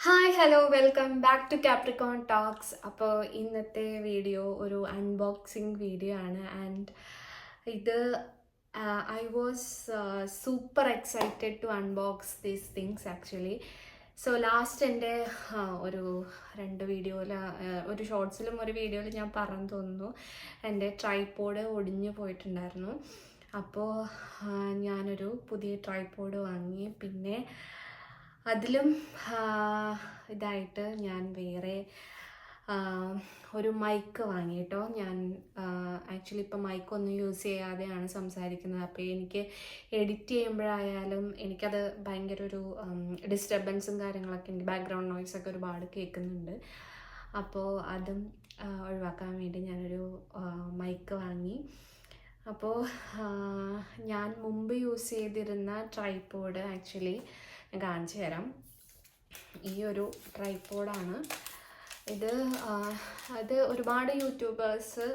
Hi hello welcome back to Capricorn talks. അപ്പോൾ ഇന്നത്തെ video ഒരു അൺബോക്സിങ് വീഡിയോ ആണ്. ആൻഡ് ഇത് I was super excited to unbox these things actually. So last എൻ്റെ ഒരു വീഡിയോയിൽ ഒരു ഷോർട്സിലും ഒരു വീഡിയോയിൽ ഞാൻ പറഞ്ഞു തോന്നുന്നു എൻ്റെ ട്രൈപോഡ് ഒടിഞ്ഞു പോയിട്ടുണ്ടായിരുന്നു. അപ്പോൾ ഞാനൊരു പുതിയ ട്രൈപോഡ് വാങ്ങി. പിന്നെ അതിലും ഇതായിട്ട് ഞാൻ വേറെ ഒരു മൈക്ക് വാങ്ങി കേട്ടോ. ഞാൻ ആക്ച്വലി ഇപ്പോൾ മൈക്കൊന്നും യൂസ് ചെയ്യാതെയാണ് സംസാരിക്കുന്നത്. അപ്പോൾ എനിക്ക് എഡിറ്റ് ചെയ്യുമ്പോഴായാലും എനിക്കത് ഭയങ്കര ഒരു ഡിസ്റ്റർബൻസും കാര്യങ്ങളൊക്കെ ഉണ്ട്. ബാക്ക്ഗ്രൗണ്ട് നോയ്സൊക്കെ ഒരുപാട് കേൾക്കുന്നുണ്ട്. അപ്പോൾ അതും ഒഴിവാക്കാൻ വേണ്ടി ഞാനൊരു മൈക്ക് വാങ്ങി. അപ്പോൾ ഞാൻ മുമ്പ് യൂസ് ചെയ്തിരുന്ന ട്രൈപോഡ് ആക്ച്വലി ഞാൻ കാണിച്ചു തരാം. ഈ ഒരു ട്രൈപോഡാണ് ഇത്. അത് ഒരുപാട് യൂട്യൂബേഴ്സ്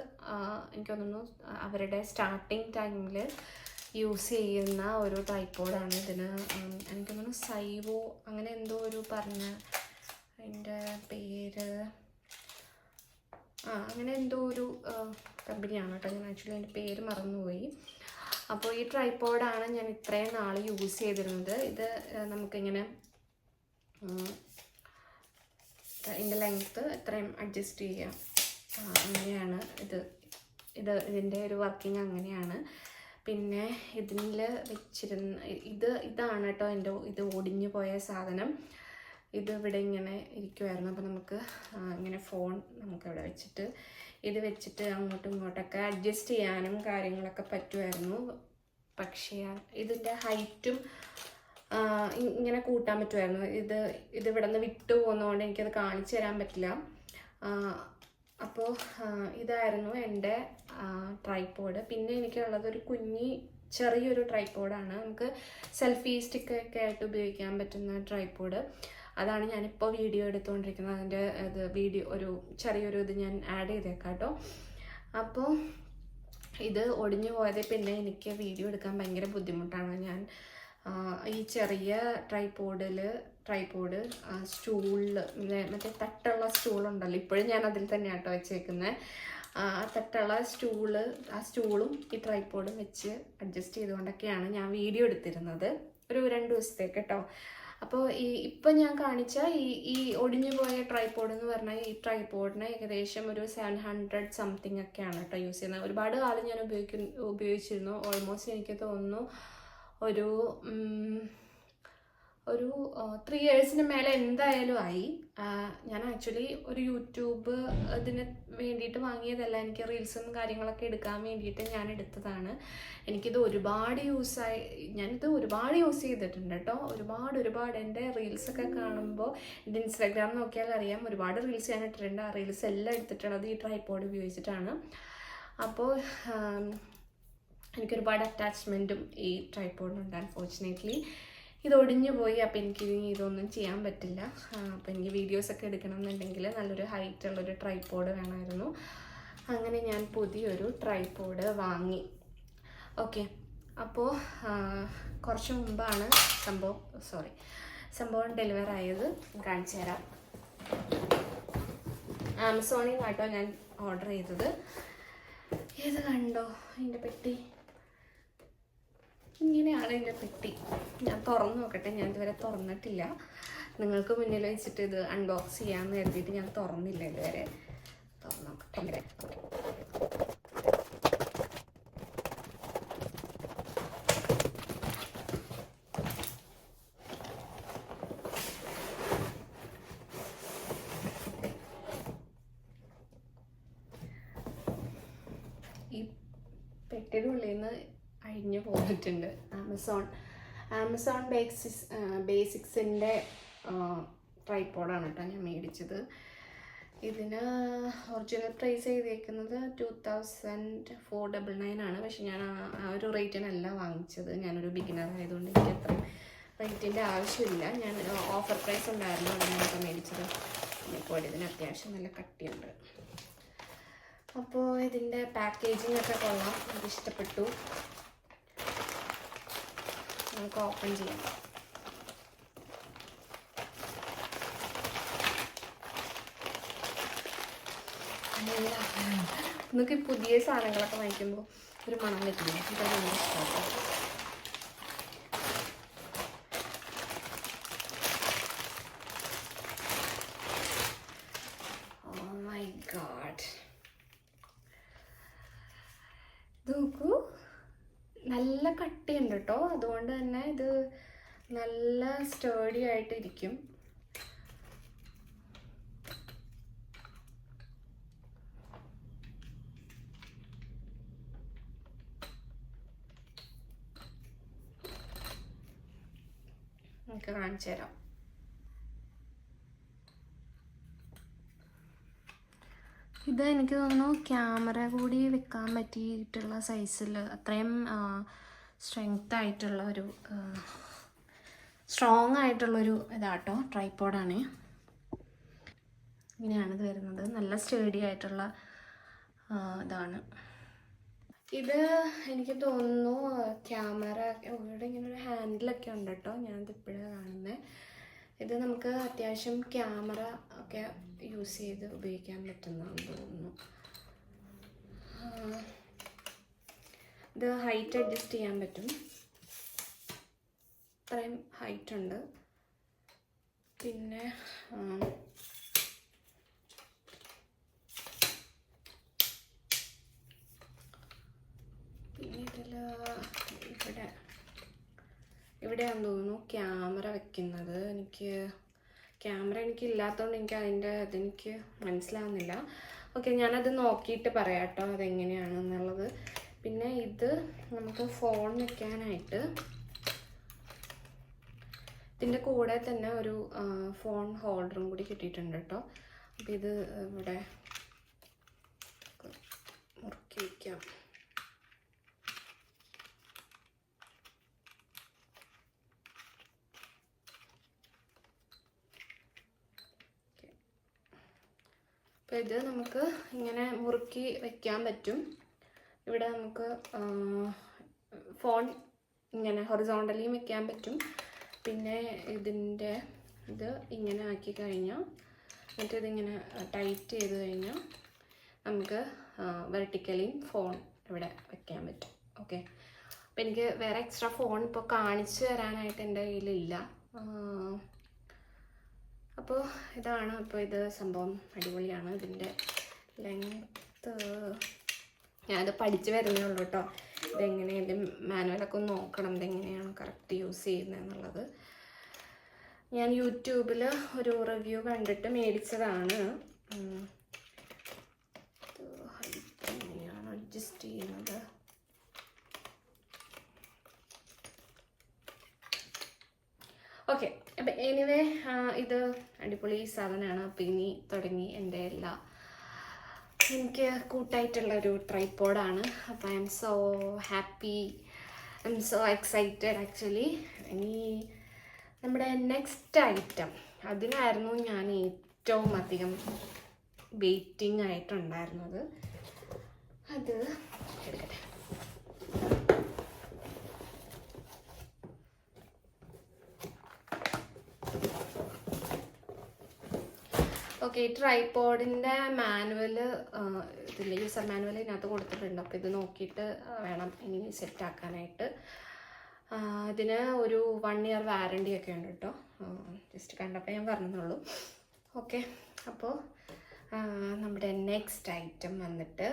എനിക്ക് തോന്നുന്നു അവരുടെ സ്റ്റാർട്ടിങ് ടൈമിൽ യൂസ് ചെയ്യുന്ന ഒരു ട്രൈപോഡാണ്. ഇതിന് എനിക്ക് തോന്നുന്നു സൈവോ അങ്ങനെ എന്തോ ഒരു പറഞ്ഞ അതിൻ്റെ പേര് അങ്ങനെ എന്തോ ഒരു കമ്പനിയാണ് കേട്ടോ. ഞാൻ ആക്ച്വലി അതിൻ്റെ പേര് മറന്നുപോയി. അപ്പോൾ ഈ ട്രൈപോഡാണ് ഞാൻ ഇത്രയും നാൾ യൂസ് ചെയ്തിരുന്നത്. ഇത് നമുക്കിങ്ങനെ ഇതിൻ്റെ ലെങ്ത്ത് ഇത്രയും അഡ്ജസ്റ്റ് ചെയ്യാം. അങ്ങനെയാണ് ഇതിൻ്റെ ഒരു വർക്കിംഗ് അങ്ങനെയാണ്. പിന്നെ ഇതിൽ വെച്ചിരുന്ന ഇതാണ് കേട്ടോ ഇത് ഒടിഞ്ഞു പോയ സാധനം. ഇത് ഇവിടെ ഇങ്ങനെ ഇരിക്കുമായിരുന്നു. അപ്പോൾ നമുക്ക് ഇങ്ങനെ ഫോൺ നമുക്കിവിടെ വെച്ചിട്ട് ഇത് വെച്ചിട്ട് അങ്ങോട്ടും ഇങ്ങോട്ടൊക്കെ അഡ്ജസ്റ്റ് ചെയ്യാനും കാര്യങ്ങളൊക്കെ പറ്റുമായിരുന്നു. പക്ഷേ ഇതിൻ്റെ ഹൈറ്റും ഇങ്ങനെ കൂട്ടാൻ പറ്റുമായിരുന്നു. ഇത് ഇവിടെ നിന്ന് വിട്ടു പോകുന്നതുകൊണ്ട് എനിക്കത് കാണിച്ചു തരാൻ പറ്റില്ല. അപ്പോൾ ഇതായിരുന്നു എൻ്റെ ട്രൈപോഡ്. പിന്നെ എനിക്കുള്ളത് ഒരു ചെറിയൊരു ട്രൈപോഡാണ്. നമുക്ക് സെൽഫി സ്റ്റിക്കൊക്കെ ആയിട്ട് ഉപയോഗിക്കാൻ പറ്റുന്ന ട്രൈപോഡ്. അതാണ് ഞാനിപ്പോൾ വീഡിയോ എടുത്തുകൊണ്ടിരിക്കുന്നത്. അതിൻ്റെ ഒരു ചെറിയൊരു ഇത് ഞാൻ ആഡ് ചെയ്തേക്കാം കേട്ടോ. അപ്പോൾ ഇത് ഒടിഞ്ഞു പോയത് പിന്നെ എനിക്ക് വീഡിയോ എടുക്കാൻ ഭയങ്കര ബുദ്ധിമുട്ടാണ്. ഞാൻ ഈ ചെറിയ ട്രൈപോഡ് സ്റ്റൂളിൽ മറ്റേ തട്ടുള്ള സ്റ്റൂളുണ്ടല്ലോ, ഇപ്പോഴും ഞാൻ അതിൽ തന്നെയാണ് കേട്ടോ വെച്ചേക്കുന്നത്. തട്ടുള്ള സ്റ്റൂളും ഈ ട്രൈപോഡും വെച്ച് അഡ്ജസ്റ്റ് ചെയ്തുകൊണ്ടൊക്കെയാണ് ഞാൻ വീഡിയോ എടുത്തിരുന്നത് ഒരു 2 ദിവസത്തേക്ക് കേട്ടോ. അപ്പോൾ ഇപ്പം ഞാൻ കാണിച്ച ഈ ഒടിഞ്ഞു പോയ ട്രൈപോഡ് എന്ന് പറഞ്ഞാൽ ഈ ട്രൈപോഡിന് ഏകദേശം ഒരു 700 സംതിങ് ഒക്കെയാണ് കേട്ടോ യൂസ് ചെയ്യുന്നത്. ഒരുപാട് കാലം ഞാൻ ഉപയോഗിച്ചിരുന്നു. ഓൾമോസ്റ്റ് എനിക്ക് തോന്നുന്നു ഒരു 3 ഇയേഴ്സിന് മേലെ എന്തായാലും ആയി. ഞാൻ ആക്ച്വലി ഒരു യൂട്യൂബ് ഇതിന് വേണ്ടിയിട്ട് വാങ്ങിയതല്ല. എനിക്ക് റീൽസും കാര്യങ്ങളൊക്കെ എടുക്കാൻ വേണ്ടിയിട്ട് ഞാൻ എടുത്തതാണ്. ഞാനിത് ഒരുപാട് യൂസ് ചെയ്തിട്ടുണ്ട് കേട്ടോ. ഒരുപാട് എൻ്റെ റീൽസൊക്കെ കാണുമ്പോൾ എൻ്റെ ഇൻസ്റ്റാഗ്രാം നോക്കിയാൽ അറിയാം, ഒരുപാട് റീൽസ് ഞാൻ ഇട്ടിട്ടുണ്ട്. ആ റീൽസ് എല്ലാം എടുത്തിട്ടുള്ളത് ഈ ട്രൈപോഡ് ഉപയോഗിച്ചിട്ടാണ്. അപ്പോൾ എനിക്കൊരുപാട് അറ്റാച്ച്മെൻറ്റും ഈ ട്രൈപോഡിനുണ്ട്. അൺഫോർച്ചുനേറ്റ്ലി ഇത് ഒടിഞ്ഞു പോയി. അപ്പോൾ എനിക്കിനി ഇതൊന്നും ചെയ്യാൻ പറ്റില്ല. അപ്പോൾ എനിക്ക് വീഡിയോസൊക്കെ എടുക്കണം എന്നുണ്ടെങ്കിൽ നല്ലൊരു ഹൈറ്റുള്ളൊരു ട്രൈപോഡ് വേണമായിരുന്നു. അങ്ങനെ ഞാൻ പുതിയൊരു ട്രൈപോഡ് വാങ്ങി. ഓക്കെ, അപ്പോൾ കുറച്ച് മുമ്പാണ് സംഭവം ഡെലിവർ ആയത്. കാണിച്ചു തരാം. ആമസോണിൽ കേട്ടോ ഞാൻ ഓർഡർ ചെയ്തത്. ഇത് കണ്ടോ ഇതിൻ്റെ പെട്ടി? ഇങ്ങനെയാണ് എൻ്റെ പെട്ടി. ഞാൻ തുറന്ന് നോക്കട്ടെ. ഞാൻ ഇതുവരെ തുറന്നിട്ടില്ല. നിങ്ങൾക്ക് മുന്നിൽ വെച്ചിട്ട് ഇത് അൺബോക്സ് ചെയ്യാമെന്ന് കരുതിയിട്ട് ഞാൻ തുറന്നില്ല ഇതുവരെ. തുറന്ന് നോക്കട്ടെ. ഈ പെട്ടിയുടെ ഉള്ളിൽ നിന്ന് അഴിഞ്ഞു പോയിട്ടുണ്ട്. ആമസോൺ ബേസിക്സിൻ്റെ ട്രൈപോഡാണ് കേട്ടോ ഞാൻ മേടിച്ചത്. ഇതിന് ഒറിജിനൽ പ്രൈസ് ചെയ്തേക്കുന്നത് 2499 ആണ്. പക്ഷെ ഞാൻ ആ ഒരു റേറ്റിനല്ല വാങ്ങിച്ചത്. ഞാനൊരു ബിഗിനർ ആയതുകൊണ്ട് എനിക്ക് അത്ര റേറ്റിൻ്റെ ആവശ്യമില്ല. ഞാൻ ഓഫർ പ്രൈസ് ഉണ്ടായിരുന്നു അതിനൊക്കെ മേടിച്ചത്. ഇപ്പോൾ ഇതിന് അത്യാവശ്യം നല്ല കട്ടിയുണ്ട്. അപ്പോൾ ഇതിൻ്റെ പാക്കേജിംഗ് ഒക്കെ കൊള്ളാം, എനിക്കിഷ്ടപ്പെട്ടു. നമുക്ക് ഓപ്പൺ ചെയ്യാം. നമുക്ക് പുതിയ സാധനങ്ങളൊക്കെ വാങ്ങിക്കുമ്പോൾ ഒരു മണം കിട്ടില്ല. ഇതൊക്കെ ഭയങ്കര ഇഷ്ടമാണ്. ഓ മൈ ഗോഡ്, നോക്കൂ, നല്ല കട്ടിയുണ്ട് കേട്ടോ. അതുകൊണ്ട് തന്നെ ഇത് നല്ല സ്റ്റേഡി ആയിട്ടിരിക്കും. നമുക്ക് കാണിച്ചു തരാം. ഇത് എനിക്ക് തോന്നുന്നു ക്യാമറ കൂടി വെക്കാൻ പറ്റിയിട്ടുള്ള സൈസിൽ അത്രയും സ്ട്രെങ്ത് ആയിട്ടുള്ള ഒരു സ്ട്രോങ് ആയിട്ടുള്ളൊരു ഇതാട്ടോ, ട്രൈപോഡാണ്. ഇങ്ങനെയാണ് ഇത് വരുന്നത്. നല്ല സ്റ്റേഡി ആയിട്ടുള്ള ഇതാണ് ഇത്. എനിക്ക് തോന്നുന്നു ക്യാമറ ഇവിടെ ഇങ്ങനെ ഒരു ഹാൻഡിലൊക്കെ ഉണ്ട് കേട്ടോ. ഞാനിത് ഇപ്പോഴാണ് കാണുന്നത്. ഇത് നമുക്ക് അത്യാവശ്യം ക്യാമറ ഒക്കെ യൂസ് ചെയ്ത് ഉപയോഗിക്കാൻ പറ്റുന്നതാണെന്ന് തോന്നുന്നു. ഇത് ഹൈറ്റ് അഡ്ജസ്റ്റ് ചെയ്യാൻ പറ്റും. ഇത്രയും ഹൈറ്റ് ഉണ്ട്. പിന്നെ ഇതിൽ ഇവിടെയാണെന്ന് തോന്നുന്നു ക്യാമറ വെക്കുന്നത്. ക്യാമറ എനിക്കില്ലാത്തതുകൊണ്ട് അതെനിക്ക് മനസ്സിലാവുന്നില്ല. ഓക്കെ, ഞാനത് നോക്കിയിട്ട് പറയാം കേട്ടോ അതെങ്ങനെയാണെന്നുള്ളത്. പിന്നെ ഇത് നമുക്ക് ഫോൺ വെക്കാനായിട്ട് ഇതിൻ്റെ കൂടെ തന്നെ ഒരു ഫോൺ ഹോൾഡറും കൂടി കിട്ടിയിട്ടുണ്ട് കേട്ടോ. അപ്പോൾ ഇത് ഇവിടെ മുറുക്കി വയ്ക്കാം. അപ്പോൾ ഇത് നമുക്ക് ഇങ്ങനെ മുറുക്കി വയ്ക്കാൻ പറ്റും. ഇവിടെ നമുക്ക് ഫോൺ ഇങ്ങനെ ഹൊറിസോണ്ടലിയും വെക്കാൻ പറ്റും. പിന്നെ ഇത് ഇങ്ങനെ ആക്കി കഴിഞ്ഞാൽ മറ്റേതിങ്ങനെ ടൈറ്റ് ചെയ്ത് കഴിഞ്ഞാൽ നമുക്ക് വെർട്ടിക്കലിയും ഫോൺ ഇവിടെ വെക്കാൻ പറ്റും. ഓക്കെ, അപ്പോൾ എനിക്ക് വേറെ എക്സ്ട്രാ ഫോൺ ഇപ്പോൾ കാണിച്ചു തരാനായിട്ട് എൻ്റെ കയ്യിലില്ല. അപ്പോൾ ഇതാണ്. അപ്പോൾ ഇത് സംഭവം അടിപൊളിയാണ്. ഇതിൻ്റെ ലെങ്ത്ത് ഞാനത് പഠിച്ചു വരുന്നേ ഉള്ളൂ കേട്ടോ. ഇതെങ്ങനെ എൻ്റെ മാനുവലൊക്കെ ഒന്ന് നോക്കണം, ഇതെങ്ങനെയാണ് കറക്റ്റ് യൂസ് ചെയ്യുന്നതെന്നുള്ളത്. ഞാൻ യൂട്യൂബിൽ ഒരു റിവ്യൂ കണ്ടിട്ട് മേടിച്ചതാണ്. ഹൈറ്റ് എങ്ങനെയാണ് അഡ്ജസ്റ്റ് ചെയ്യുന്നത്? ഓക്കെ, അപ്പം എനിവേ ഇത് അടിപൊളി സാധനമാണ്. അപ്പം ഇനി തുടങ്ങി എൻ്റെ എനിക്ക് കൂട്ടായിട്ടുള്ളൊരു ട്രൈപോഡാണ്. അപ്പം I M so happy, I M so excited actually. ഇനി നമ്മുടെ നെക്സ്റ്റ് ഐറ്റം, അതിനായിരുന്നു ഞാൻ ഏറ്റവും അധികം വെയിറ്റിംഗ് ആയിട്ടുണ്ടായിരുന്നത്. അത് എടുക്കട്ടെ. ഓക്കെ, ട്രൈപോഡിൻ്റെ മാനുവൽ ഇതിൽ യൂസർ മാനുവൽ ഇതിനകത്ത് കൊടുത്തിട്ടുണ്ട്. അപ്പോൾ ഇത് നോക്കിയിട്ട് വേണം ഇനി സെറ്റാക്കാനായിട്ട്. ഇതിന് ഒരു 1 year വാറണ്ടി ഒക്കെ ഉണ്ട് കേട്ടോ. ജസ്റ്റ് കണ്ടപ്പോൾ ഞാൻ പറഞ്ഞതുള്ളൂ. ഓക്കെ, അപ്പോൾ നമ്മുടെ നെക്സ്റ്റ് ഐറ്റം വന്നിട്ട്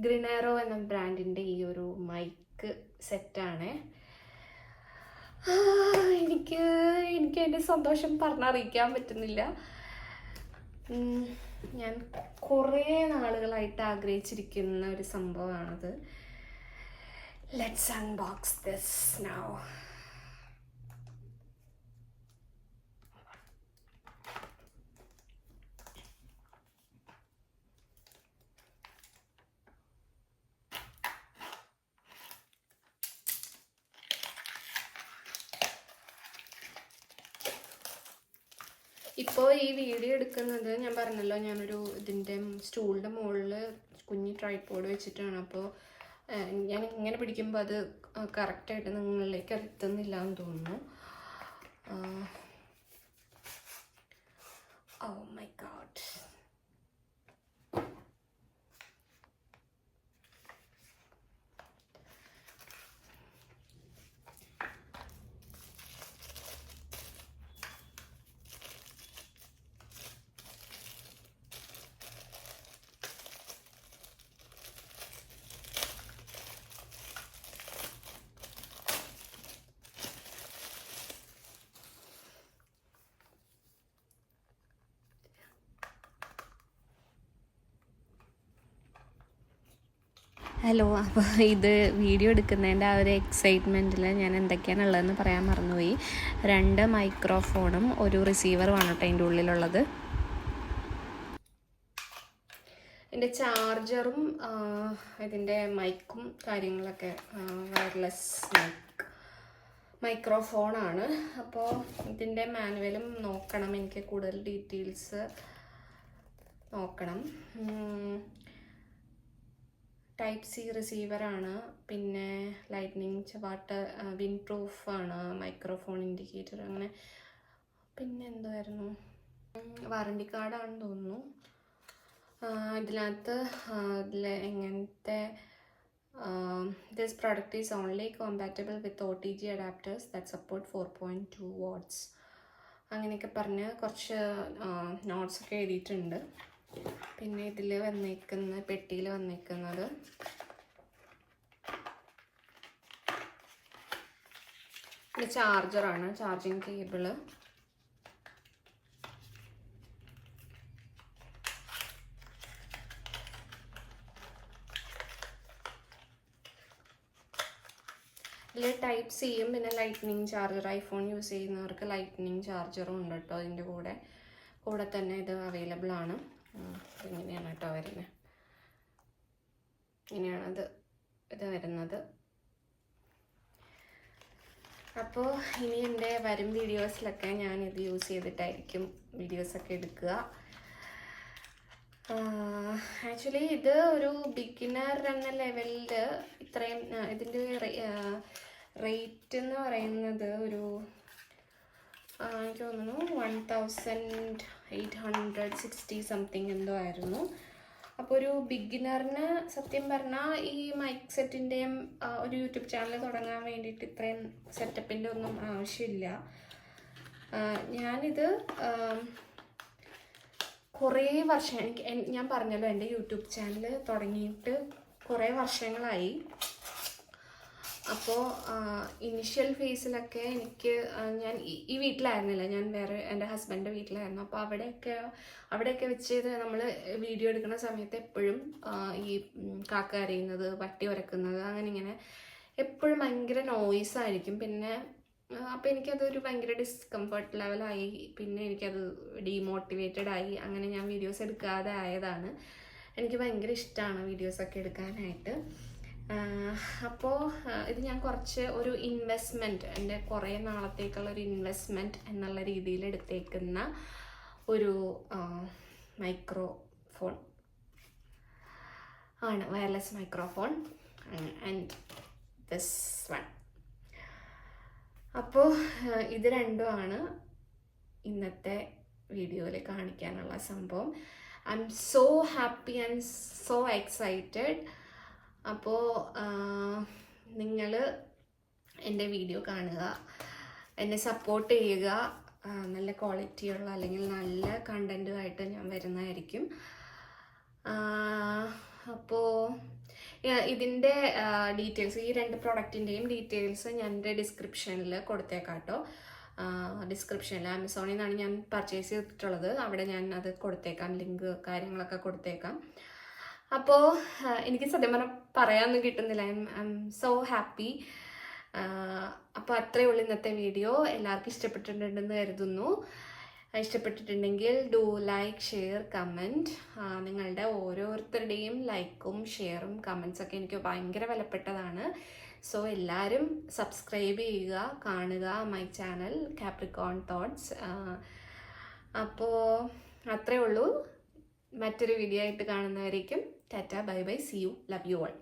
ഗ്രിനേറോ എന്ന ബ്രാൻഡിൻ്റെ ഈ ഒരു മൈക്ക് സെറ്റാണ്. എനിക്ക് എൻ്റെ സന്തോഷം പറഞ്ഞറിയിക്കാൻ പറ്റുന്നില്ല. ഞാൻ കുറേ നാളുകളായിട്ട് ആഗ്രഹിച്ചിരിക്കുന്ന ഒരു സംഭവമാണത്. Let's unbox this now. ഇപ്പോൾ ഈ വീഡിയോ എടുക്കുന്നത് ഞാൻ പറഞ്ഞല്ലോ, ഞാനൊരു ഇതിൻ്റെ സ്റ്റൂളിൻ്റെ മുകളിൽ കുഞ്ഞി ട്രൈപോഡ് വെച്ചിട്ടാണ്. അപ്പോൾ ഞാൻ ഇങ്ങനെ പിടിക്കുമ്പോൾ അത് കറക്റ്റായിട്ട് നിങ്ങളിലേക്ക് എത്തുന്നില്ല എന്ന് തോന്നുന്നു. ഓ മൈ ഗോഡ്, ഹലോ, അപ്പോൾ ഇത് വീഡിയോ എടുക്കുന്നതിൻ്റെ ആ ഒരു എക്സൈറ്റ്മെൻറ്റിൽ ഞാൻ എന്തൊക്കെയാണുള്ളതെന്ന് പറയാൻ മറന്നുപോയി. 2 മൈക്രോഫോണും ഒരു റിസീവറുമാണ് കേട്ടോ അതിൻ്റെ ഉള്ളിലുള്ളത്. ഇതിൻ്റെ ചാർജറും ഇതിൻ്റെ മൈക്കും കാര്യങ്ങളൊക്കെ വയർലെസ് മൈക്രോഫോണാണ്. അപ്പോൾ ഇതിൻ്റെ മാനുവലും നോക്കണം, എനിക്ക് കൂടുതൽ ഡീറ്റെയിൽസ് നോക്കണം. ടൈപ്പ് സി റിസീവറാണ്, പിന്നെ ലൈറ്റ്നിങ് വാട്ടർ വിൻഡ് പ്രൂഫാണ്, മൈക്രോഫോൺ ഇൻഡിക്കേറ്റർ, അങ്ങനെ പിന്നെ എന്തായിരുന്നു, വാറണ്ടി കാർഡാണെന്ന് തോന്നുന്നു. ഇതിനകത്ത് എങ്ങനത്തെ this product is only compatible with OTG adapters that support 4.2 watts അങ്ങനെയൊക്കെ പറഞ്ഞ് കുറച്ച് നോട്ട്സൊക്കെ എഴുതിയിട്ടുണ്ട്. പിന്നെ ഇതിൽ വന്നേക്കുന്ന പെട്ടിയിൽ വന്നേക്കുന്നത് ചാർജറാണ്, ചാർജിങ് കേബിള്. ഇതിൽ ടൈപ്പ് സിയും പിന്നെ ലൈറ്റ്നിങ് ചാർജർ, ഐഫോൺ യൂസ് ചെയ്യുന്നവർക്ക് ലൈറ്റ്നിങ് ചാർജറും ഉണ്ട് കേട്ടോ ഇതിൻ്റെ കൂടെ തന്നെ ഇത് അവൈലബിൾ ആണ്. ഇങ്ങനെയാണ് കേട്ടോ വരുന്നത്, ഇങ്ങനെയാണ് ഇത് വരുന്നത്. അപ്പോൾ ഇനി എൻ്റെ വരും വീഡിയോസിലൊക്കെ ഞാനിത് യൂസ് ചെയ്തിട്ടായിരിക്കും വീഡിയോസൊക്കെ എടുക്കുക. ആക്ച്വലി ഇത് ഒരു ബിഗിനർ എന്ന ലെവലിൽ ഇത്രയും ഇതിൻ്റെ റേറ്റ് എന്ന് പറയുന്നത് ഒരു എനിക്ക് തോന്നുന്നു 1860 സംതിങ് എന്തോ ആയിരുന്നു. അപ്പോൾ ഒരു ബിഗിനറിന് സത്യം പറഞ്ഞാൽ ഈ മൈക്ക് സെറ്റിൻ്റെയും ഒരു യൂട്യൂബ് ചാനൽ തുടങ്ങാൻ വേണ്ടിയിട്ട് ഇത്രയും സെറ്റപ്പിൻ്റെ ഒന്നും ആവശ്യമില്ല. ഞാനിത് കുറേ വർഷം ഞാൻ പറഞ്ഞല്ലോ എൻ്റെ യൂട്യൂബ് ചാനൽ തുടങ്ങിയിട്ട് കുറേ വർഷങ്ങളായി. അപ്പോൾ ഇനിഷ്യൽ ഫേസിലൊക്കെ എനിക്ക് ഞാൻ ഈ വീട്ടിലായിരുന്നില്ല, ഞാൻ വേറെ എൻ്റെ ഹസ്ബൻഡിൻ്റെ വീട്ടിലായിരുന്നു. അപ്പോൾ അവിടെയൊക്കെ വെച്ച് നമ്മൾ വീഡിയോ എടുക്കുന്ന സമയത്ത് എപ്പോഴും ഈ കാക്ക കരയുന്നത്, പട്ടി ഉരക്കുന്നത്, അങ്ങനെ ഇങ്ങനെ എപ്പോഴും ഭയങ്കര നോയ്സ് ആയിരിക്കും. പിന്നെ അപ്പോൾ എനിക്കതൊരു ഭയങ്കര ഡിസ്കംഫർട്ട് ലെവലായി. പിന്നെ എനിക്കത് ഡീമോട്ടിവേറ്റഡ് ആയി. അങ്ങനെ ഞാൻ വീഡിയോസ് എടുക്കാതെ ആയതാണ്. എനിക്ക് ഭയങ്കര ഇഷ്ടമാണ് വീഡിയോസൊക്കെ എടുക്കാനായിട്ട്. അപ്പോൾ ഇത് ഞാൻ കുറച്ച് ഒരു ഇൻവെസ്റ്റ്മെൻറ്റ്, എൻ്റെ കുറേ നാളത്തേക്കുള്ളൊരു ഇൻവെസ്റ്റ്മെൻറ്റ് എന്നുള്ള രീതിയിൽ എടുത്തേക്കുന്ന ഒരു മൈക്രോഫോൺ ആണ്, wireless microphone. And this one. അപ്പോൾ ഇത് രണ്ടുമാണ് ഇന്നത്തെ വീഡിയോയിൽ കാണിക്കാനുള്ള സംഭവം. I M so happy and so excited. അപ്പോൾ നിങ്ങൾ എൻ്റെ വീഡിയോ കാണുക, എന്നെ സപ്പോർട്ട് ചെയ്യുക. നല്ല ക്വാളിറ്റിയുള്ള അല്ലെങ്കിൽ നല്ല കണ്ടൻറ്റുമായിട്ട് ഞാൻ വരുന്നതായിരിക്കും. അപ്പോൾ ഇതിൻ്റെ ഡീറ്റെയിൽസ്, ഈ 2 പ്രോഡക്റ്റിൻ്റെയും ഡീറ്റെയിൽസ് ഞാൻ എൻ്റെ ഡിസ്ക്രിപ്ഷനിൽ കൊടുത്തേക്കാം കേട്ടോ. ഡിസ്ക്രിപ്ഷനിൽ ആമസോണിൽ നിന്നാണ് ഞാൻ പർച്ചേസ് ചെയ്തിട്ടുള്ളത്, അവിടെ ഞാൻ അത് കൊടുത്തേക്കാം, ലിങ്ക് കാര്യങ്ങളൊക്കെ കൊടുത്തേക്കാം. അപ്പോൾ എനിക്ക് സത്യം പറഞ്ഞാൽ പറയാനൊന്നും കിട്ടുന്നില്ല. I M so happy. അപ്പോൾ അത്രയേ ഉള്ളൂ ഇന്നത്തെ വീഡിയോ. എല്ലാവർക്കും ഇഷ്ടപ്പെട്ടിട്ടുണ്ടെന്ന് കരുതുന്നു. ഇഷ്ടപ്പെട്ടിട്ടുണ്ടെങ്കിൽ ഡു ലൈക്ക്, ഷെയർ, കമൻറ്റ്. നിങ്ങളുടെ ഓരോരുത്തരുടെയും ലൈക്കും ഷെയറും കമൻറ്റ്സൊക്കെ എനിക്ക് ഭയങ്കര വിലപ്പെട്ടതാണ്. സോ എല്ലാവരും സബ്സ്ക്രൈബ് ചെയ്യുക, കാണുക മൈ ചാനൽ കാപ്രിക്കോൺ തോട്ട്സ്. അപ്പോൾ അത്രയേ ഉള്ളൂ. മറ്റൊരു വീഡിയോ ആയിട്ട് കാണുന്നവരേക്കും tata, bye bye, see you, love you all.